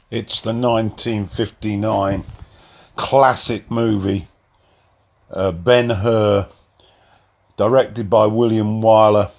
It's the 1959 classic movie, Ben Hur, directed by William Wyler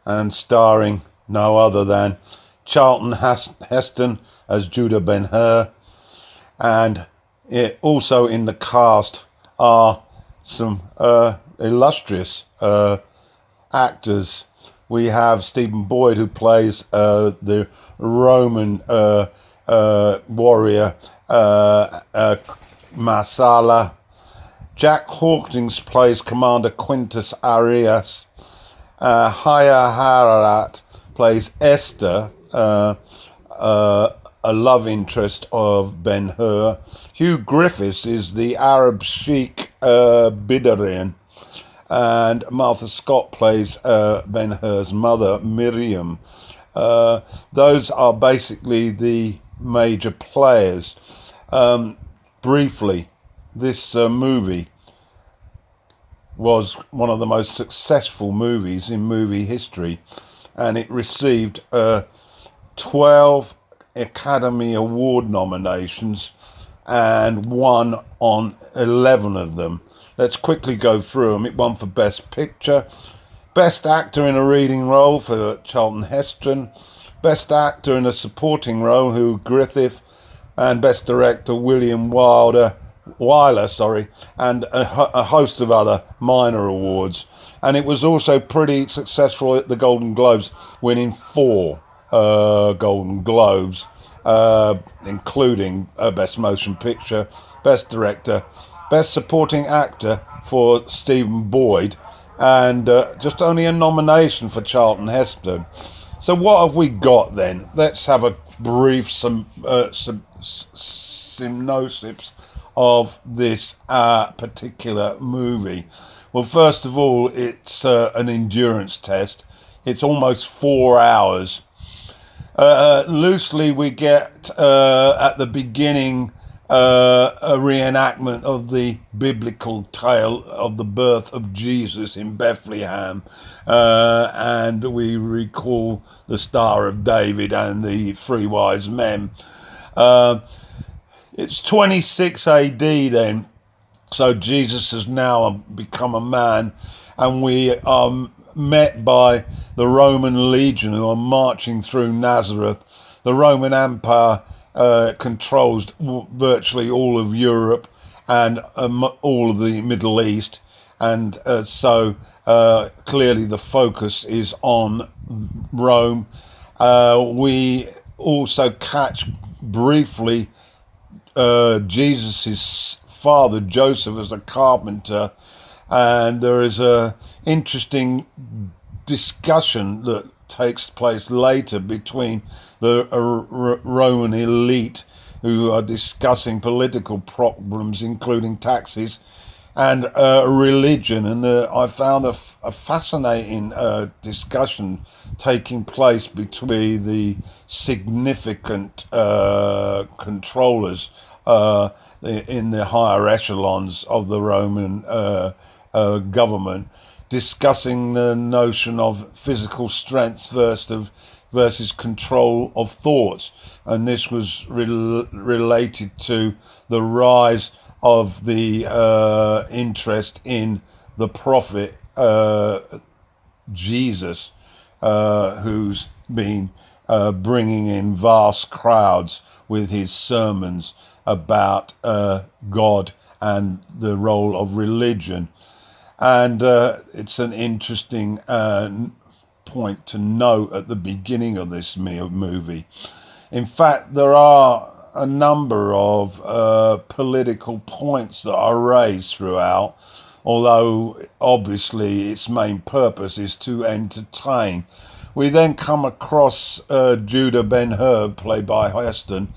and starring no other than Charlton Heston as Judah Ben Hur, and also in the cast are some illustrious actors. We have Stephen Boyd, who plays the Roman warrior Marsala. Jack Hawkins plays Commander Quintus Arias. Haya Hararat plays Esther, a love interest of Ben Hur. Hugh Griffiths is the Arab Sheikh Bidarian, and Martha Scott plays Ben Hur's mother, Miriam. Those are basically the major players. Briefly, this movie was one of the most successful movies in movie history, and it received 12 Academy Award nominations and won on 11 of them. Let's quickly go through them. It won for Best Picture, Best Actor in a Leading Role for Charlton Heston, Best Actor in a Supporting Role, Hugh Griffith, and Best Director William Wyler, and a host of other minor awards. And it was also pretty successful at the Golden Globes, winning 4 Golden Globes, including Best Motion Picture, Best Director, Best Supporting Actor for Stephen Boyd, and just only a nomination for Charlton Heston. So what have we got then? Let's have a brief synopsis of this particular movie. Well, first of all, it's an endurance test. It's almost 4 hours. Loosely, we get at the beginning a reenactment of the biblical tale of the birth of Jesus in Bethlehem, and we recall the Star of David and the 3 wise men. It's 26 AD then, so Jesus has now become a man, and we are met by the Roman legion who are marching through Nazareth. The Roman Empire controls virtually all of Europe and all of the Middle East, and so clearly the focus is on Rome. We also catch briefly Jesus' father, Joseph, as a carpenter, and there is a interesting discussion that takes place later between the Roman elite, who are discussing political problems, including taxes and religion. And I found a fascinating discussion taking place between the significant controllers in the higher echelons of the Roman government, discussing the notion of physical strength versus control of thoughts. And this was related to the rise of the interest in the prophet Jesus, who's been bringing in vast crowds with his sermons about God and the role of religion. And it's an interesting point to note at the beginning of this movie. In fact, there are a number of political points that are raised throughout, although obviously its main purpose is to entertain. We then come across Judah Ben Hur, played by Heston,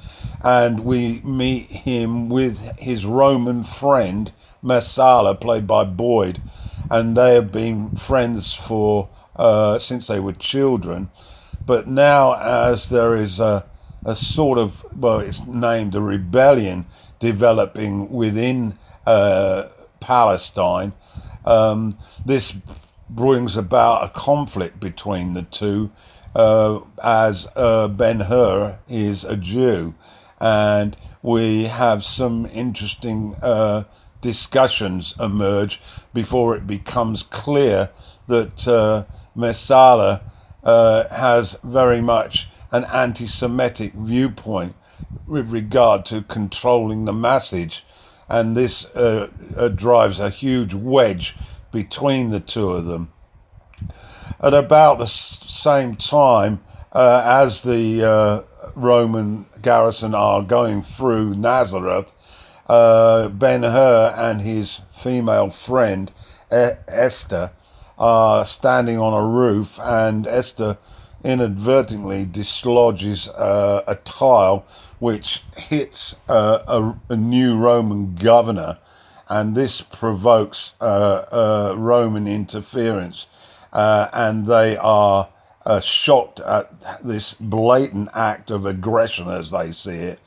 and we meet him with his Roman friend Marsala, played by Boyd, and they have been friends for since they were children. But now, as there is a sort of, well, it's named a rebellion developing within Palestine, this brings about a conflict between the two, as Ben Hur is a Jew, and we have some interesting discussions emerge before it becomes clear that Messala has very much an anti-Semitic viewpoint with regard to controlling the masses, and this drives a huge wedge between the two of them. At about the same time as the Roman garrison are going through Nazareth, Ben Hur and his female friend Esther are standing on a roof, and Esther inadvertently dislodges a tile which hits a new Roman governor, and this provokes Roman interference, and they are shocked at this blatant act of aggression as they see it.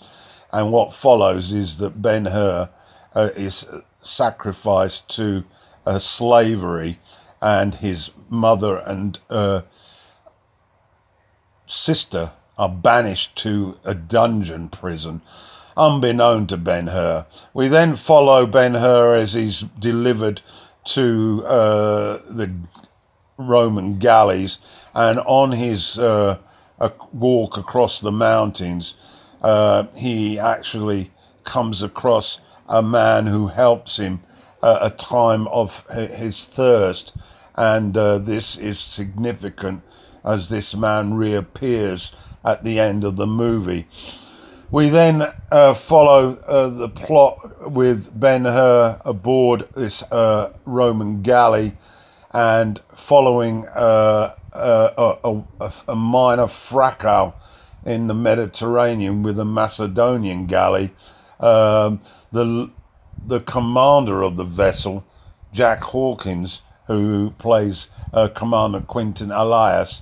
And what follows is that Ben Hur is sacrificed to slavery, and his mother and sister are banished to a dungeon prison, unbeknown to Ben Hur. We then follow Ben Hur as he's delivered to the Roman galleys, and on his walk across the mountains, he actually comes across a man who helps him at a time of his thirst, and this is significant as this man reappears at the end of the movie. We then follow the plot with Ben Hur aboard this Roman galley, and following a minor fracas in the Mediterranean with a Macedonian galley. The commander of the vessel, Jack Hawkins, who plays Commander Quentin Elias,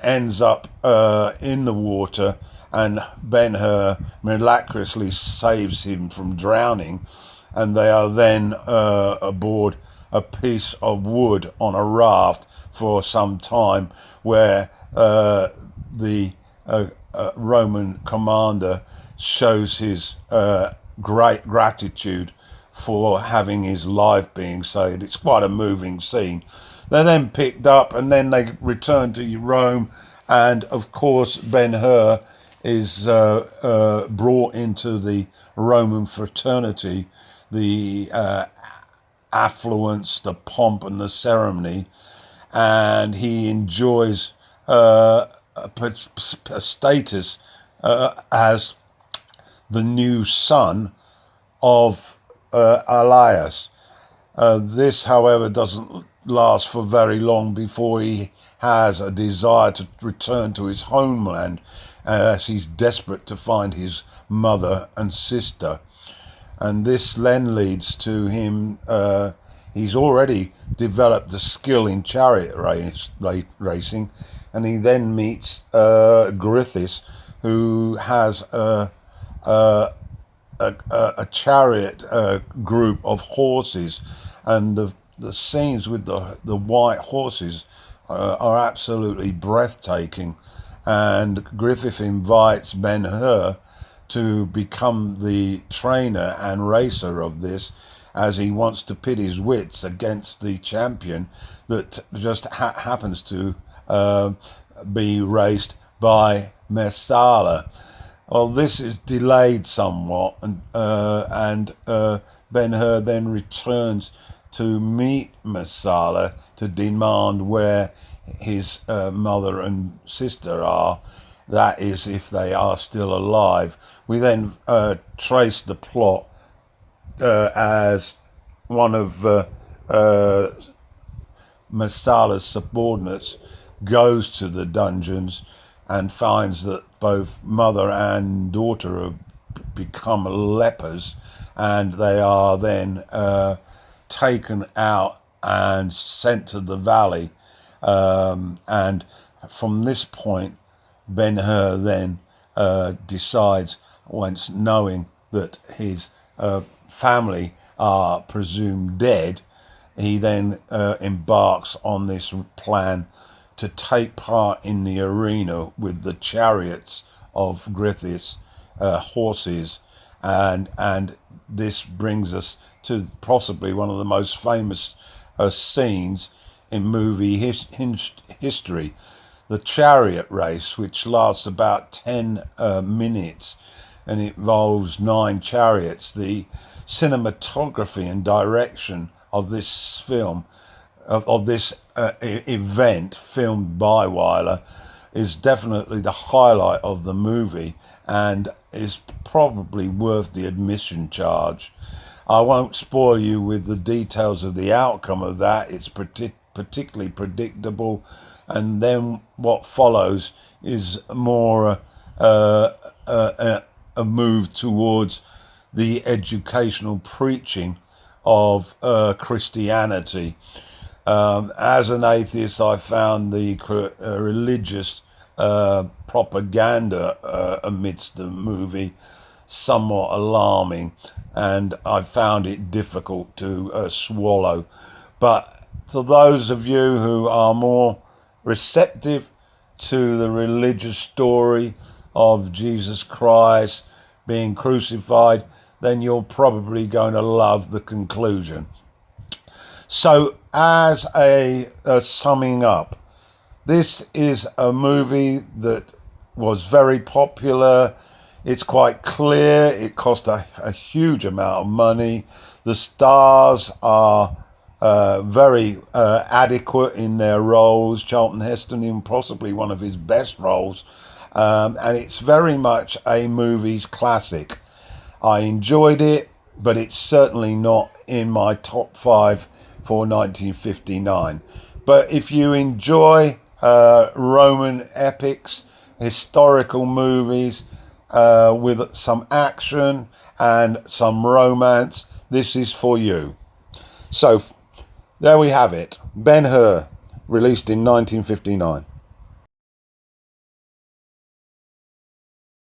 ends up in the water, and Ben Hur miraculously saves him from drowning, and they are then aboard a piece of wood on a raft for some time, where the Roman commander shows his great gratitude for having his life being saved. It's quite a moving scene. They're then picked up, and then they return to Rome, and of course Ben Hur is brought into the Roman fraternity, the affluence, the pomp and the ceremony, and he enjoys a status as the new son of Elias. This, however, doesn't last for very long before he has a desire to return to his homeland, as he's desperate to find his mother and sister. And this then leads to him, he's already developed a skill in chariot racing, and he then meets Griffiths, who has a chariot group of horses, and the scenes with the white horses are absolutely breathtaking. And Griffith invites Ben Hur to become the trainer and racer of this, as he wants to pit his wits against the champion that just happens to be raced by Messala. Well, this is delayed somewhat, and Ben Hur then returns to meet Messala to demand where his mother and sister are. That is, if they are still alive. We then trace the plot as one of Messala's subordinates goes to the dungeons and finds that both mother and daughter have become lepers, and they are then taken out and sent to the valley. And from this point, Ben Hur then decides, once knowing that his family are presumed dead, he then embarks on this plan to take part in the arena with the chariots of Griffiths horses, and this brings us to possibly one of the most famous scenes in movie history, the Chariot Race, which lasts about 10 minutes and it involves 9 chariots. The cinematography and direction of this film, of this event filmed by Wyler, is definitely the highlight of the movie and is probably worth the admission charge. I won't spoil you with the details of the outcome of that. It's particularly predictable, and then what follows is more a move towards the educational preaching of Christianity. As an atheist, I found the religious propaganda amidst the movie somewhat alarming, and I found it difficult to swallow. But to those of you who are more receptive to the religious story of Jesus Christ being crucified, then you're probably going to love the conclusion. So, as a summing up, this is a movie that was very popular. It's quite clear it cost a huge amount of money. The stars are very adequate in their roles. Charlton Heston in possibly one of his best roles. And it's very much a movie's classic. I enjoyed it, but it's certainly not in my top 5 for 1959. But if you enjoy Roman epics, historical movies with some action and some romance, this is for you. So there we have it. Ben Hur, released in 1959.